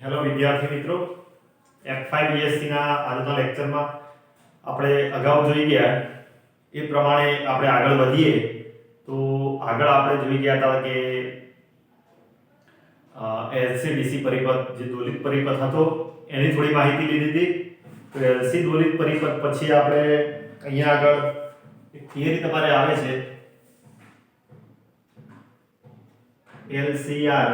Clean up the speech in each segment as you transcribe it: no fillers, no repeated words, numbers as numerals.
Hello વિદ્યાર્થી મિત્રો, F5 ESC ના આજના લેક્ચરમાં આપણે અગાઉ જોઈ ગયા એ પ્રમાણે આપણે આગળ વધીએ તો આગળ આપણે જોઈ ગયા હતા કે LC-DC પરિપથ જે દોલિત પરિપથ હતો એની થોડી માહિતી લીધી હતી. તો LC દોલિત પરિપથ પછી આપણે અહીંયા આગળ એક થિયરી તમારે આવે છે LCR.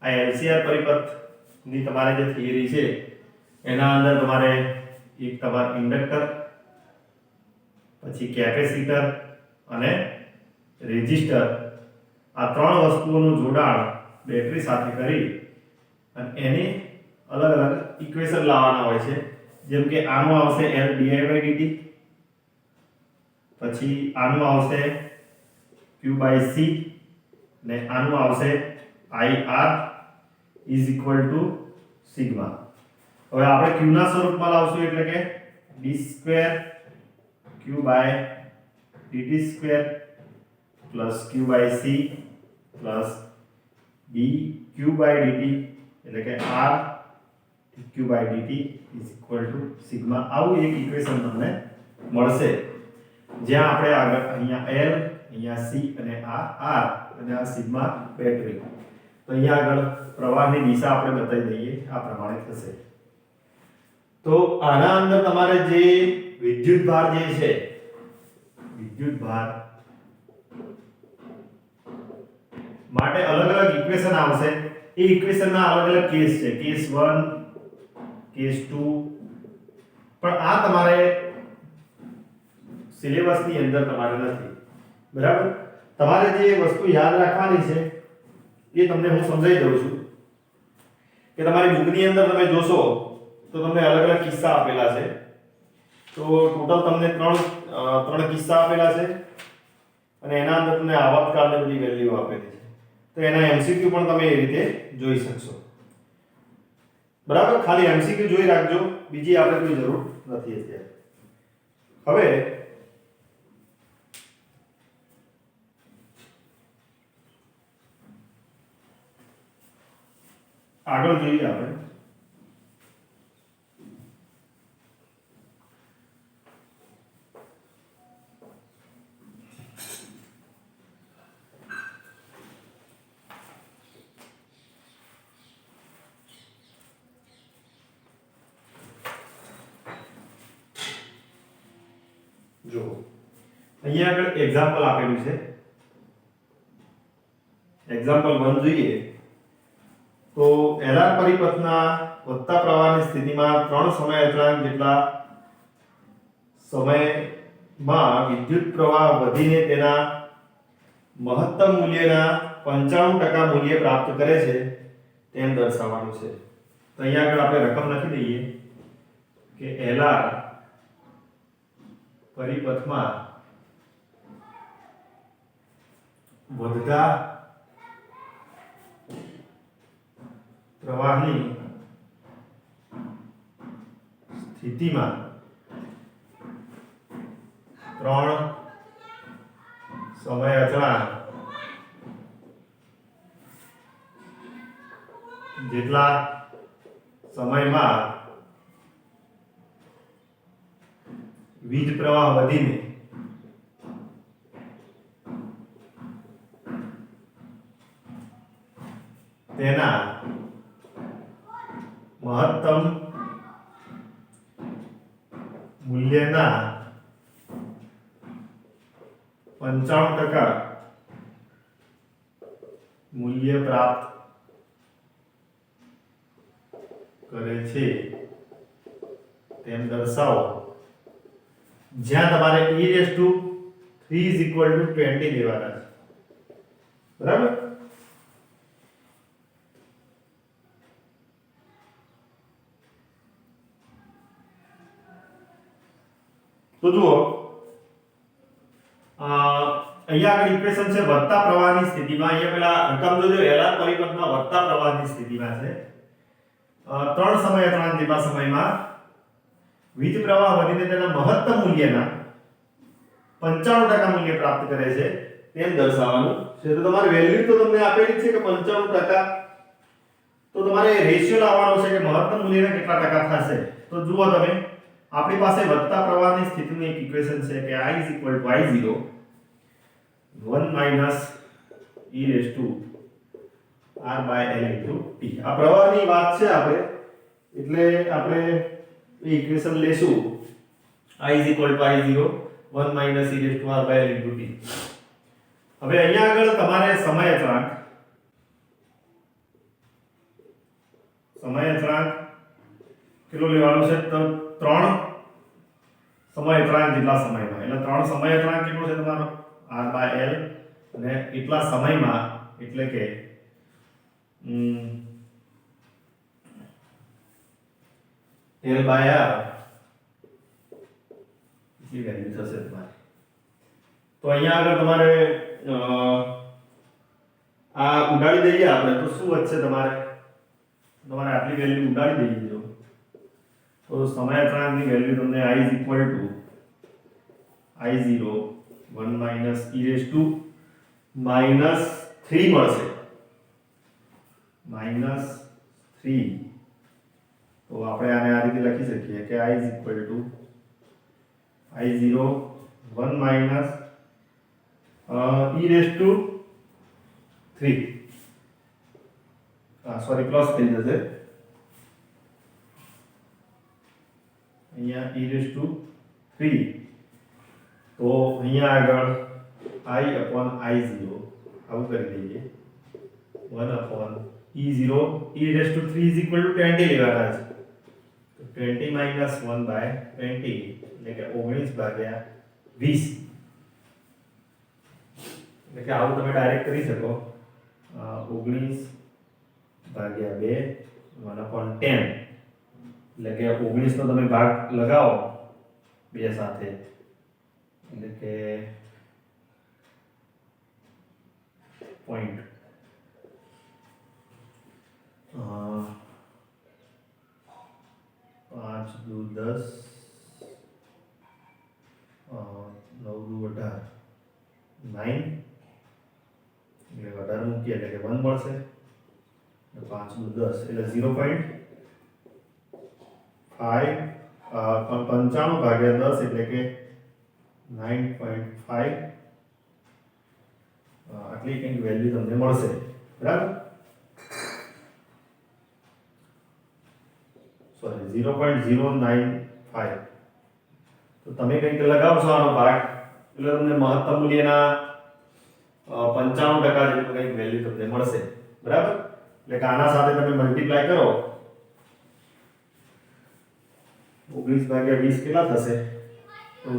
આ LCR પરિપથની તમારે જે થિયરી છે એના અંદર તમારે એક તમાર ઇન્ડક્ટર, પછી કેપેસિટર અને રેઝિસ્ટર આ ત્રણ વસ્તુઓનું જોડાણ બેટરી સાથે કરી અને એની અલગ અલગ ઇક્વેશન લાવવાના હોય છે. જેમ કે આનું આવશે L didt, પછી આનું આવશે Q/C ને આનું આવશે IR is equal to sigma. હવે આપણે q ના સ્વરૂપમાં લાવશું એટલે કે d2 q/dt2 plus q/c plus dq/dt એટલે કે r dq/dt is equal to sigma. આવું એક ઇક્વેશન તમને મળશે જ્યાં આપણે આગળ અહીંયા L, અહીંયા C અને આ R અને આ સિગ્મા બેટરી. તો અહીંયા આગળ પ્રવાહની દિશા આપણે બતાવી દઈએ આ પ્રમાણે થશે. તો આના અંદર તમારે જે વિદ્યુત ભાર જે છે, વિદ્યુત ભાર માટે અલગ અલગ ઇક્વેશન આવશે. એ ઇક્વેશનના અલગ અલગ કેસ છે, કેસ 1, કેસ 2. પણ આ તમારે સિલેબસની અંદર તમારે નથી, બરાબર. તમારે જે વસ્તુ યાદ રાખવાની છે એ તમને હું સમજાવી દઉં છું કે તમારી બુકની અંદર તમે જોશો તો તમને અલગ અલગ કિસ્સા આપેલા છે. તો ટોટલ તમને ત્રણ કિસ્સા આપેલા છે અને એના અંદર તમને આવર્તકાળની બધી વેલ્યુ આપેલી છે. તો એના MCQ પણ તમે એ રીતે જોઈ શકશો, બરાબર. ખાલી MCQ જોઈ રાખજો, બીજી આપણે કોઈ જરૂર નથી અત્યારે. હવે આગળ જોઈએ આપણે. જો અહીંયા આગળ એક્ઝામ્પલ આપેલું છે. એક્ઝામ્પલ 1 જોઈએ તો LR પરિપથના વધતા પ્રવાહની સ્થિતિમાં 3 સમય અચળાંક જેટલા સમયમાં વિદ્યુત પ્રવાહ વધીને તેના મહત્તમ મૂલ્યના 95% મૂલ્ય પ્રાપ્ત કરે છે તેમ દર્શાવવાનું છે. તો અહીંયા આગળ આપણે રકમ લખી દઈએ કે LR પરિપથમાં વધતા પ્રવાહની સ્થિતિમાં 3 સમય અચળાંક જેટલા સમયમાં વીજ પ્રવાહ વધીને તેના મહત્તમ મૂલ્યના 95% મૂલ્ય પ્રાપ્ત કરે છે તેમ દર્શાવો. જ્યાં તમારે e⁻³ is equal to 20 લેવાના છે, બરાબર. તો જુઓ અહીંયા આગળ ઇક્વેશન છે વધતા પ્રવાહની સ્થિતિમાં. અહીંયા પેલા રકમ જોજો, LR પરિપથમાં વધતા પ્રવાહની સ્થિતિમાં છે 3 સમય અચળાંક જેટલા સમયમાં વીજ પ્રવાહ વધીને તેના મહત્તમ મૂલ્યના 95% મૂલ્ય પ્રાપ્ત કરે છે તેમ દર્શાવવાનું છે. તો તમારી વેલ્યુ તો તમને આપેલી છે કે 95% તો તમારે રેશિયો લાવવાનો છે કે મહત્તમ મૂલ્યના કેટલા ટકા થશે. તો જુઓ તમે, આપણી પાસે વધતા પ્રવાહની સ્થિતિનું એક ઇક્વેશન છે કે I y0 1 - e⁻r/L * t. આ પ્રવાહની વાત છે આપણે, એટલે આપણે એ ઇક્વેશન લેશું I y0 1 - e⁻r/L * t. હવે અહીંયા આગળ તમારે સમય અચળાંક કેટલો લેવાનો છે? તો 3 સમય અચળાંક જેટલા સમયમાં, એટલે 3 સમય અચળાંક કેટલો છે તમારો r/L, અને એટલા સમયમાં એટલે કે L/r કેટલી વેલ્યુ થશે તમારે. તો અહીંયા આગળ તમારે આ ઉડાડી દઈએ આપણે, તો શું વધશે તમારે આટલી વેલ્યુ ઉડાડી દઈએ જો, તો સમય અચળાંકની વેલ્યુ તમને I I0 1 - e⁻³ મળશે, -3. તો આપણે આને આ રીતે લખી શકીએ કે I I0 1 - e⁻³ sorry plus થઈ જશે અહીંયા e⁻³ તો અહીંયા આગળ I/I0 આવું કરી દઈએ 1 e⁻³ = 20 લેવાના છે, તો 20 - 1/20 એટલે કે 19/20, એટલે કે આવું તમે ડાયરેક્ટ કરી શકો 19/2 1/10, એટલે કે 19 નો તમે ભાગ લગાવો બે સાથે, એટલે કે પોઈન્ટ 5 દુ 10 9 દુ 18 9, એટલે 18 મૂકીએ એટલે કે 1 મળશે, 5 દુ 10 એટલે 0.5 95/10 એટલે કે 9.5, આટલી કંઈક વેલ્યુ તમને મળશે, બરાબર. સોરી 0.095, તો તમે કંઈક લગાવશો આનો ભાગ એટલે તમને મહત્તમ મૂલ્યના 95% જેટલું કંઈક વેલ્યુ તમને મળશે, બરાબર. એટલે કે આના સાથે તમે મલ્ટીપ્લાય કરો 19/20 કેટલા થશે? તો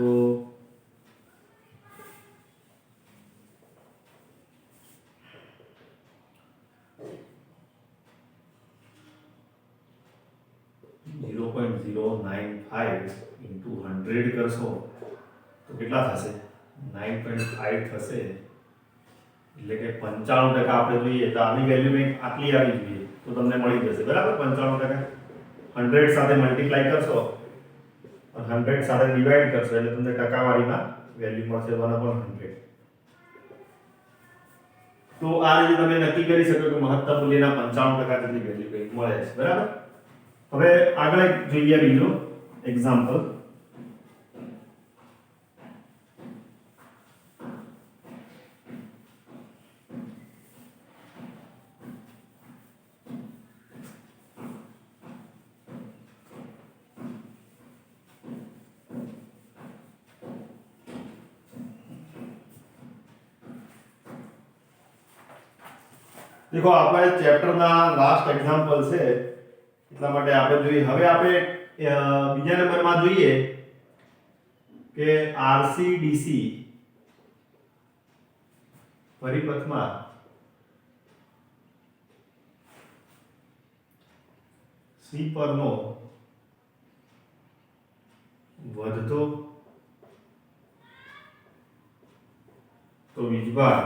0.095 into 100 કરશો તો કેટલા થશે? 9.5 થશે, એટલે કે 95% આપણે જોઈએ તો આની વેલ્યુ કંઈક આટલી આવી જોઈએ તો તમને મળી જશે, બરાબર. 95% 100 સાથે મલ્ટીપ્લાય કરશો, 100 સાથે ડિવાઈડ કરશો એટલે તમને ટકાવારીમાં વેલ્યુ મળશે 1/100. તો આ રીતે તમે નક્કી કરી શકો કે મહત્તમ મૂલ્યના 95% જેટલી વેલ્યુ કંઈક મળે છે, બરાબર. હવે આગળ એક જોઈએ બીજો એક્ઝામ્પલ. देखो આપણે ચેપ્ટરના લાસ્ટ એક્ઝામ્પલ છે એટલા માટે આપણે જોઈએ. હવે આપણે બીજા નંબરમાં જોઈએ કે RC/DC પરિપથમાં C પરનો વધતો તો વીજભાર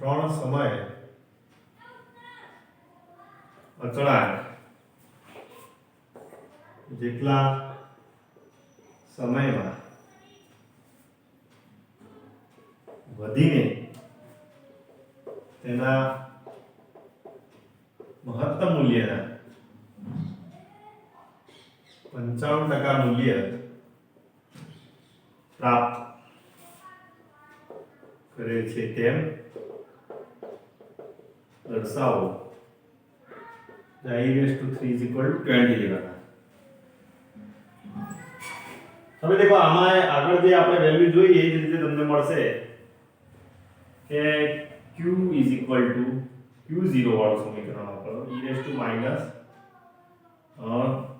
3 સમય અચળાંક જેટલા સમયમાં વધીને તેના મહત્તમ મૂલ્યના 95% મૂલ્ય પ્રાપ્ત કરે છે તેમ દર્શાવો. i/3 is equal to 20 લેવાના. હવે દેખો આમાં આગળ જે આપણે વેલ્યુ જોઈએ એ જ રીતે તમને મળશે કે q is equal to q0 વાળું સમીકરણ વાપરો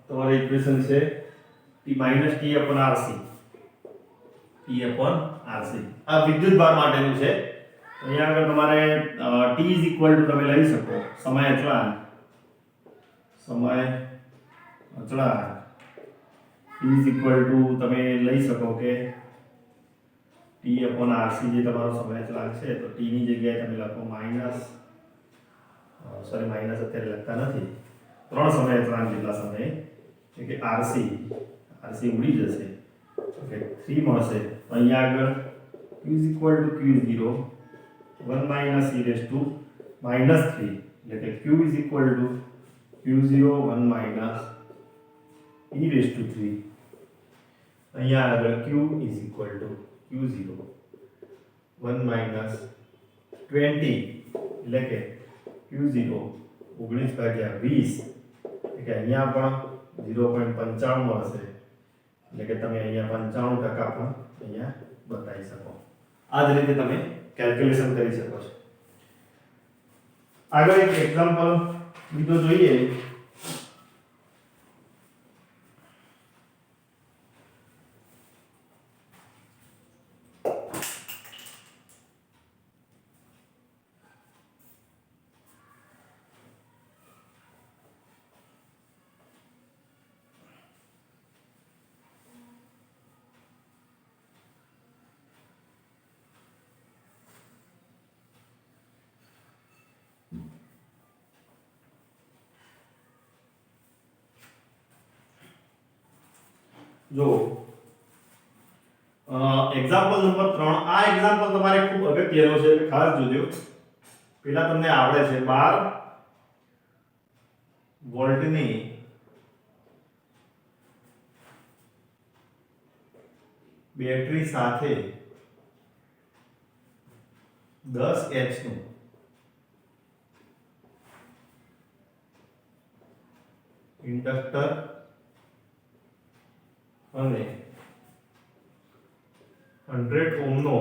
તમારી ઇક્વેશન છે t - t/rc t/rc આ વિદ્યુત ભાર માટેનું છે. અહીંયા આગળ તમારે t is equal to તમે લઈ શકો સમય અચળાંક t is equal to તમે લઈ શકો કે t/rc જે તમારો સમય અચળાંક છે તો t ની જગ્યાએ તમે લખો માઈનસ અત્યારે લખતા નથી 3 સમય અચળાંક જેટલા સમય એટલે કે rc ઉડી જશે ઓકે 3 મળશે. અહીંયા આગળ q is equal to q0 1 minus e raised to minus 3 એટલે કે q is equal to q0 1 minus e raised to 3. અહીંયા આગળ q is equal to q0 1 minus 20 એટલે કે q0 19 ભાગ્યા 20 એટલે કે અહીંયા પણ 0.95 મળશે એટલે કે તમે અહીંયા 95% પણ અહીંયા બતાવી શકો. આ જ રીતે તમે કેલ્ક્યુલેશન કરી શકો છો. આગળ એક એક્ઝામ્પલ બીજો જોઈએ. જો એક્ઝામ્પલ નંબર 3 આ એક્ઝામ્પલ તમારે ખૂબ અગત્યનો છે એટલે ખાસ જોજો. પહેલા તમને આવડે છે 12 વોલ્ટની બેટરી સાથે 10 H નું ઇન્ડક્ટર અને 100 ઓહ્મ નો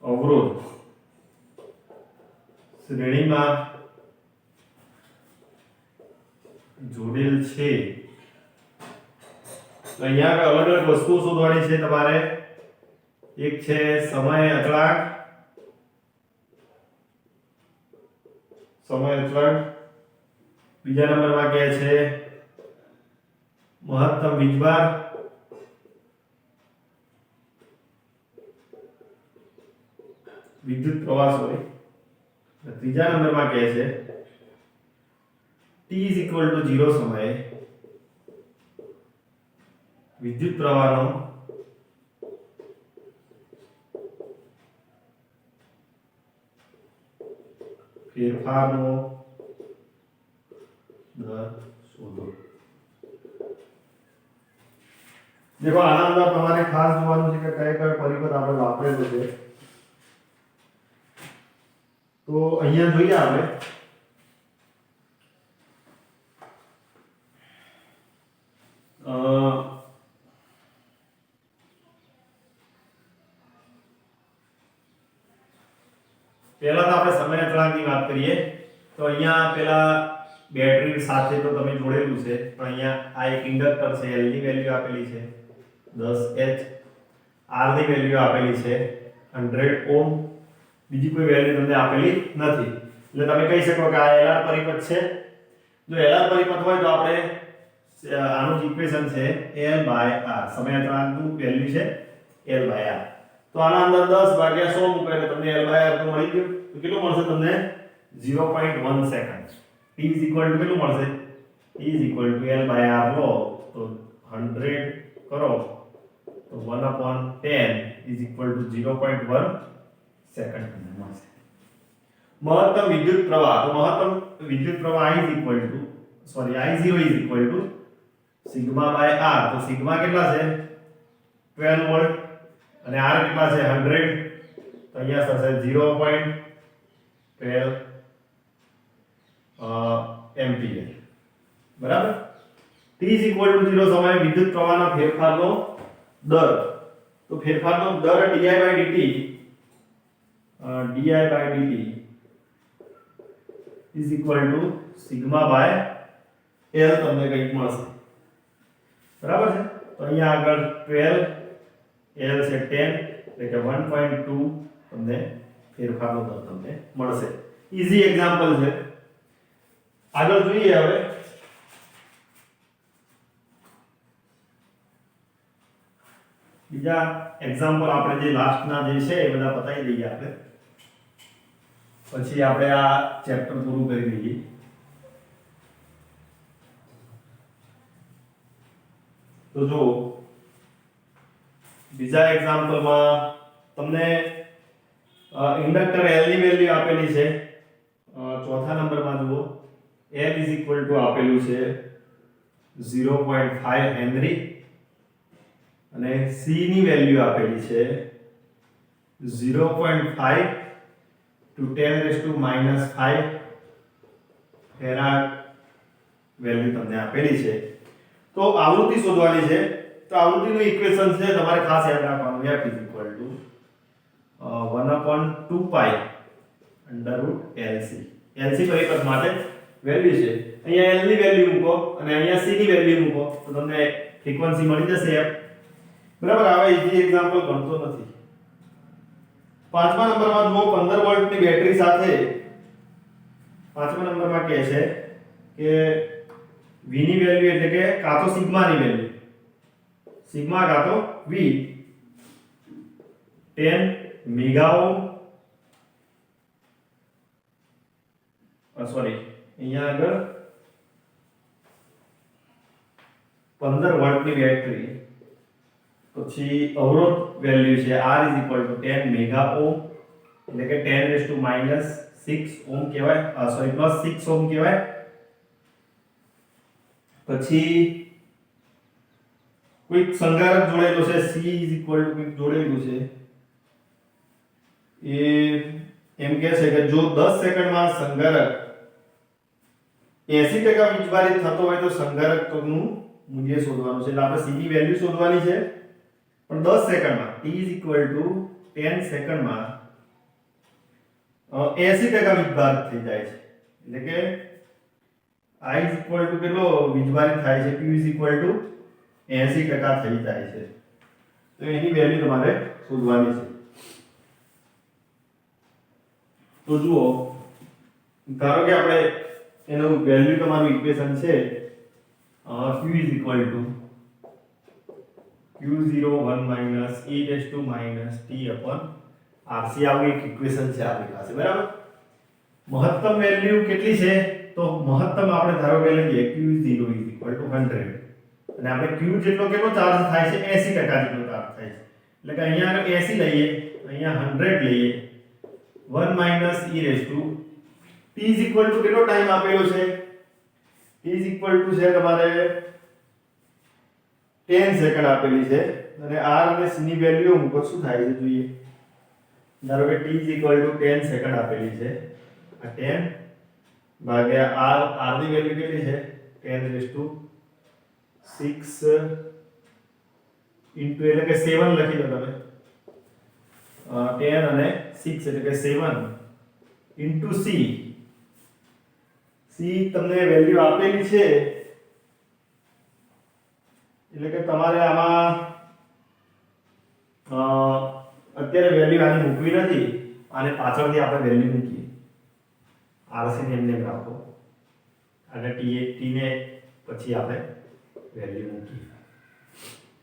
અવરોધ શ્રેણીમાં જોડેલ છે. તો અહીંયા અલગ અલગ વસ્તુઓ શોધવાની છે તમારે. એક છે સમય અચળાંક બીજા નંબરમાં કહે છે મહત્તમ વીજભાર વિદ્યુત પ્રવાહ ત્રીજા નંબરમાં કહે છે t is equal to 0 સમયે વિદ્યુત પ્રવાહનો ફેરફારનો દર શોધો. देखो આના અંદર તમારે ખાસ જોવાનું છે કે કયા કયા પરિપથ આપણે વાપરેલું છે. તો અહીંયા જોઈએ આપણે પહેલા તો આપણે સમય અચળાંકની વાત કરીએ. તો અહીંયા પેલા બેટરી સાથે તો તમે જોડેલું છે પણ અહીંયા આ એક ઇન્ડક્ટર છે L ની વેલ્યુ આપેલી છે 10H, R ની વેલ્યુ આપેલી છે 100 ઓહ્મ, બીજી કોઈ વેલ્યુ તમને આપેલી નથી. એટલે તમે કહી શકો કે આ LR પરિપથ છે. જો LR પરિપથ હોય તો આપણે આનું ઇક્વેશન છે L/R, સમય અચળાંકનું વેલ્યુ છે L/R. તો આના અંદર 10 ભાગ્યા 100 મૂકો એટલે તમને L/R તો મળી ગયું. તો કેટલું મળશે તમને 0.1 second. t is equal to કેટલું મળશે? t is equal to L/R લો તો 100 કરો તો 1/10 is equal to 0.1 સેકન્ડ તમને મળશે. મહત્તમ વિદ્યુત પ્રવાહ, તો મહત્તમ વિદ્યુત પ્રવાહ I I0 is equal to sigma by r. તો સિગ્મા કેટલા છે 12 વોલ્ટ અને r કેટલા છે 100. તો અહીંયા થશે 0.12 એમ્પિયર. બરાબર. t ઇઝ ઇક્વલ ટુ 0 સમયે વિદ્યુત પ્રવાહના ફેરફારનો દર. તો ફેરફારનો દર di by dt is equal to sigma by L તમને કંઈક મળશે. બરાબર છે. તો અહીંયા આગળ 12 L છે 10 એટલે કે 1.2 તમને ફેરફારનો દર તમને મળશે. ઈઝી એક્ઝામ્પલ છે. આગળ જોઈએ હવે બીજા એક્ઝામ્પલ આપણે જે લાસ્ટના જે છે એ બધા બતાવી દઈએ આપણે, પછી આપણે આ ચેપ્ટર પૂરું કરી દઈએ. તો જો બીજા એક્ઝામ્પલમાં તમને ઇન્ડક્ટર L ની વેલ્યુ આપેલી છે. ચોથા નંબરમાં જુઓ L ઇઝ ઇક્વલ ટુ આપેલું છે 0.5 હેનરી અને C ની વેલ્યુ આપેલી છે 0.5 to 10⁻⁵ ફેરાડ વેલ્યુ તમને આપેલી છે. તો આવૃત્તિ શોધવાની છે. તો આવૃત્તિનું ઇક્વેશન છે તમારે ખાસ યાદ રાખવાનું f = 1/2π √LC. LC પરિપથ માટે વેલ્યુ છે. અહીંયા L ની વેલ્યુ મૂકો અને અહીંયા C ની વેલ્યુ મૂકો તો તમને ફ્રીક્વન્સી મળી જશે f. બરાબર. આવા ઈઝી એક્ઝામ્પલ ગણતો નથી. પાંચમા નંબરમાં જુઓ 15 વોલ્ટની બેટરી સાથે પાંચમા નંબરમાં કહે છે કે V ની વેલ્યુ એટલે કે કાં તો સિગ્મા ની વેલ્યુ સિગ્મા કાં તો V 10 મેગા ઓહ્મ અહીંયા આગળ 15 વોલ્ટની બેટરી પછી અવરોધ વેલ્યુ છે R = 10 મેગા ઓહ્મ એટલે કે 10⁻⁶ ઓહ્મ કહેવાય, +6 ઓહ્મ કહેવાય. પછી કોઈક સંગારક જોડેલો છે C = કોઈક જોડેલું છે એ એમ કહે છે કે જો 10 સેકન્ડમાં સંગારક 80% વીજભારિત થતો હોય તો સંગારકનું મૂલ્ય શોધવાનું છે. એટલે આપણે C ની વેલ્યુ શોધવાની છે પણ 10 સેકન્ડમાં t = 10 સેકન્ડમાં 80% વીજભારિત થઈ જાય છે. એટલે કે I = કેટલો વીજભારિત થાય છે Q = 80% થઈ જાય છે. તો એની વેલ્યુ તમારે શોધવાની છે. તો જુઓ ધારો કે આપણે એનું વેલ્યુ તમારું ઇક્વેશન છે Q = Q01 - e⁻t/RC આવું એક ઇક્વેશન છે આપણી પાસે. બરાબર. મહત્તમ વેલ્યુ કેટલી છે? તો મહત્તમ આપણે ધારો કે લઈએ Q0 = 100 અને આપણે Q જેટલો કેટલો ચાર્જ થાય છે 80% જેટલો ચાર્જ થાય છે. એટલે કે અહીંયા આગળ 80 લઈએ, અહીંયા 100 લઈએ 1 - e⁻t = કેટલો ટાઈમ આપેલો છે? t = છે તમારે 10 સેકન્ડ આપેલી છે અને r અને c ની વેલ્યુ મૂકો શું થાય છે જોઈએ. ધારો કે t = 10 સેકન્ડ આપેલી છે. આ 10 ભાગ્યા r ની વેલ્યુ કેટલી છે 10⁶ ઇન્ટુ એટલે કે 7 લખી દો તમે. 10 અને 6 એટલે કે 7 ઇન્ટુ c. c તમને વેલ્યુ આપેલી છે એટલે કે તમારે આમાં અત્યારે વેલ્યુ આની મૂકવી નથી અને પાછળથી આપણે વેલ્યુ મૂકીએ. RC ને એમને રાખો અને t ને પછી આપણે વેલ્યુ મૂકીએ.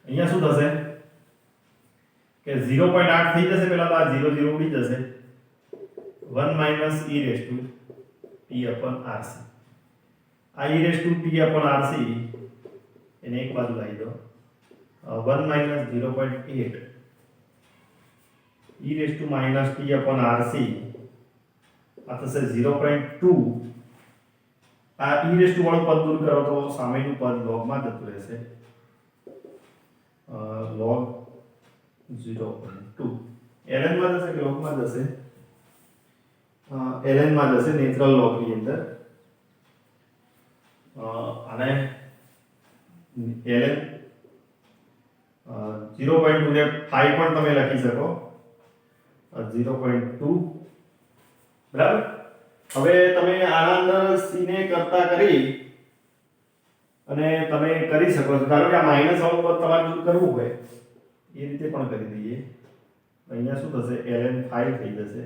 અહીંયા શું થશે કે 0.8 થઈ જશે. પહેલા તો આ 0 0 ઉડી જશે. 1 - e⁻t/RC. આ e⁻t/RC એને એક બાજુ લાવી દો. 1 - 0.8 e raise to minus t upon rc આ થશે 0.2 આ e રેઝ ટુ વાળું પદ દૂર કરો તો સામેનું પદ log માં જતું રહેશે log 0.2 ln માં જશે કે log માં જશે ln માં જશે નેચરલ log ની અંદર અને ln 0.2 ને 5 પણ તમે લખી શકો 0.2 બરાબર હવે તમે આના અંદર c ને કરતા કરી અને તમે કરી શકો છો ધારો કે આ માઈનસ વાળું પદ તમારે દૂર કરવું હોય એ રીતે પણ કરી દઈએ અહીંયા શું થશે ln 5 થઈ જશે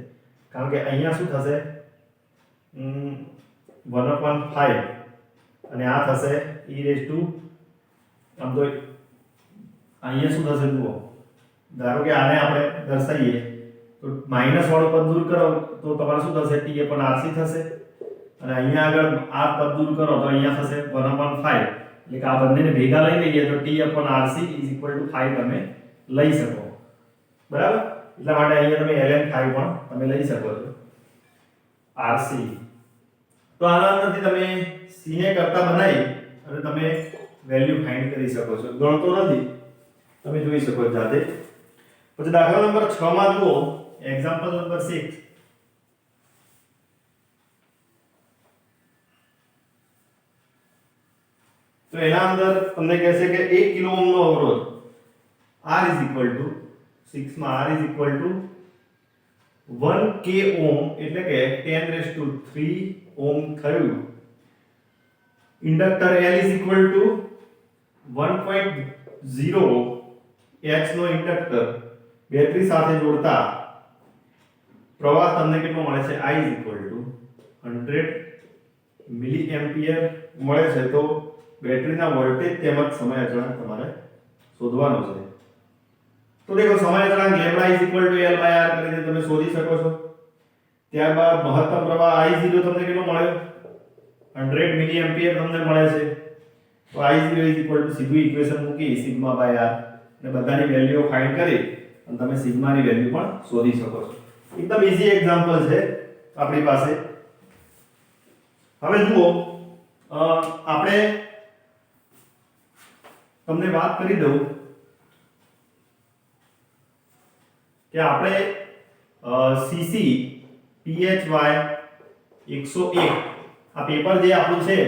કારણ કે અહીંયા શું થશે 1/5 અને આ થશે e રેઝ ટુ આમ તો અહીંયા શું થશે જુઓ ધારો કે આને આપણે દર્શાવીએ તો માઈનસ વાળું પદ દૂર કરો તો તમારે શું થશે t upon rc થશે અને અહીંયા આગળ આ પદ દૂર કરો તો અહીંયા થશે 1/5 એટલે કે આ બંનેને ભેગા લઈ લઈએ તો t upon rc = 5 તમે લઈ શકો બરાબર એટલા માટે અહીંયા તમે ln 5 પણ તમે લઈ શકો છો rc તો આના અંદરથી તમે c ને કરતા બનાવી અને તમે વેલ્યુ ફાઇન્ડ કરી શકો છો ગણતો નથી તમે જોઈ શકો છો જાતે પછી દાખલા નંબર 6 માં જુઓ એક્ઝામ્પલ નંબર 6 તો એના અંદર તમને કહેશે કે 1 કિલો ઓહમ નો અવરોધ R = 6 માં R = 1 k ઓહમ એટલે કે 10³ ઓહમ થયું ઇન્ડક્ટર L = 1.0 H નો ઇન્ડક્ટર બેટરી સાથે જોડતા પ્રવાહ તમને કેટલો મળે છે I = 100 મિલી એમ્પિયર મળે છે તો બેટરીના વોલ્ટેજ તેમજ સમય અચળાંક તમારે શોધવાનો છે તો દેખો સમય અચળાંક λ L/R કરીને તમે શોધી શકો છો ત્યારબાદ મહત્તમ પ્રવાહ I0 તમને કેટલો મળ્યો 100 મિલી એમ્પિયર તમને મળે છે તો I0 સીધું ઇક્વેશન મૂકી સિગ્મા/R અને બધાની વેલ્યુઓ ફાઇન્ડ કરી અને તમે સિગ્મા ની વેલ્યુ પણ શોધી શકો છો એકદમ ઈઝી એક્ઝામ્પલ છે આપણી પાસે હવે જુઓ આપણે તમને વાત કરી દઉં કે આપણે CC PHY 101 આ પેપર જે આપણું છે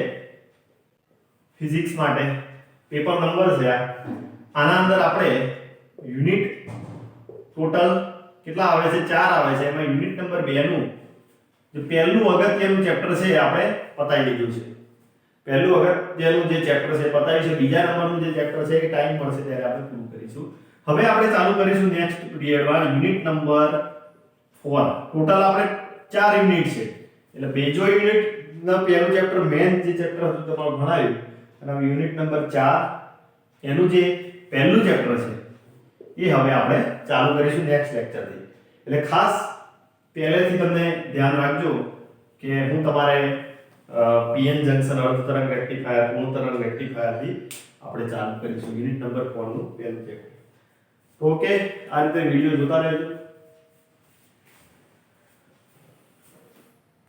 ફિઝિક્સ માટે પેપર નંબર છે આના અંદર આપણે યુનિટ ટોટલ કેટલા આવે છે 4 આવે છે એમાં યુનિટ નંબર 2 નું જે પહેલું અગત્યનું ચેપ્ટર છે આપણે પતાવી દીધું છે પહેલું અગત્યનું જે ચેપ્ટર છે પતાવી છે બીજા નંબરનું જે ચેપ્ટર છે એ ટાઈમ મળશે ત્યારે આપણે પૂરું કરીશું હવે આપણે ચાલુ કરીશું નેક્સ્ટ પીરિયડમાં યુનિટ નંબર 4 ટોટલ આપણે 4 યુનિટ છે એટલે બેઝો યુનિટ ના પહેલું ચેપ્ટર મેઇન જે ચેપ્ટર હતું તમારું ભણાવ્યું અને યુનિટ નંબર 4 એનું જે પહેલું ચેપ્ટર છે એ હવે આપણે ચાલુ કરીશું નેક્સ્ટ લેક્ચરથી એટલે ખાસ પહેલેથી તમને ધ્યાન રાખજો કે હું તમારે પીએન જંકશન અર્ધ તરંગ રેક્ટિફાયર પૂર્ણ તરંગ રેક્ટિફાયર થી આપણે ચાલુ કરીશું યુનિટ નંબર 4 નું પહેલું ચેપ્ટર ઓકે આ રીતે વિડિયો જોતા રહેજો